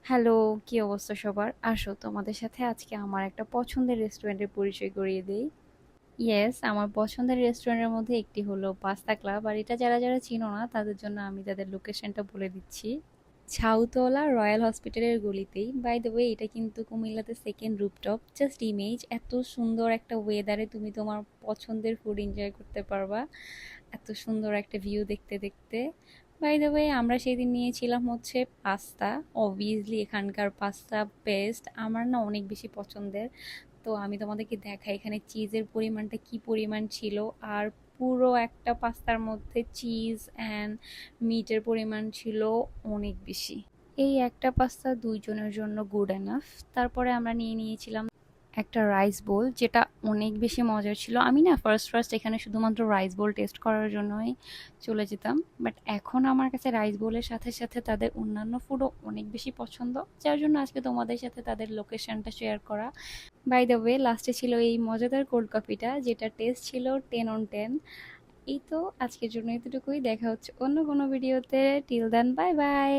Hello, কি অবস্থা সবার? আসো তোমাদের সাথে আজকে আমার একটা পছন্দের রেস্টুরেন্টের পরিচয় করিয়ে দেই। ইয়েস, আমার পছন্দের রেস্টুরেন্টের মধ্যে একটি হলো পাস্তা ক্লাব। আর এটা যারা যারা চিনো না তাদের জন্য আমি তাদের লোকেশনটা বলে দিচ্ছি। ছাউতলা রয়্যাল হসপিটালের গলিতেই। বাই দ্য ওয়ে, এটা কিন্তু কুমিল্লাতে সেকেন্ড রুপটপ। জাস্ট ইমেজ, এত সুন্দর একটা ওয়েদারে তুমি তোমার পছন্দের ফুড এনজয় করতে পারবা, এত সুন্দর একটা ভিউ দেখতে দেখতে। বাই দ্য ওয়ে, আমরা সেদিন নিয়েছিলাম হচ্ছে পাস্তা। অবভিয়াসলি এখানকার পাস্তা বেস্ট, আমার না অনেক বেশি পছন্দের। তো আমি তোমাদেরকে দেখাই এখানে চিজের পরিমাণটা কি পরিমাণ ছিল। আর পুরো একটা পাস্তার মধ্যে চিজ অ্যান্ড মিটের পরিমাণ ছিল অনেক বেশি। এই একটা পাস্তা দুইজনের জন্য গুড এনাফ। তারপরে আমরা নিয়ে নিয়েছিলাম একটা রাইস বোল, যেটা অনেক বেশি মজার ছিল। আমি না ফার্স্ট ফার্স্ট এখানে শুধুমাত্র রাইস বোল টেস্ট করার জন্যই চলে যেতাম, বাট এখন আমার কাছে রাইস বোলের সাথে সাথে তাদের অন্যান্য ফুডও অনেক বেশি পছন্দ, যার জন্য আজকে তোমাদের সাথে তাদের লোকেশনটা শেয়ার করা। বাই দ্য ওয়ে, লাস্টে ছিল এই মজাদার কোল্ড কফিটা, যেটা টেস্ট ছিল 10 on 10। এই তো আজকের জন্য এতটুকুই, দেখা হচ্ছে অন্য কোনো ভিডিওতে। Till then, bye by.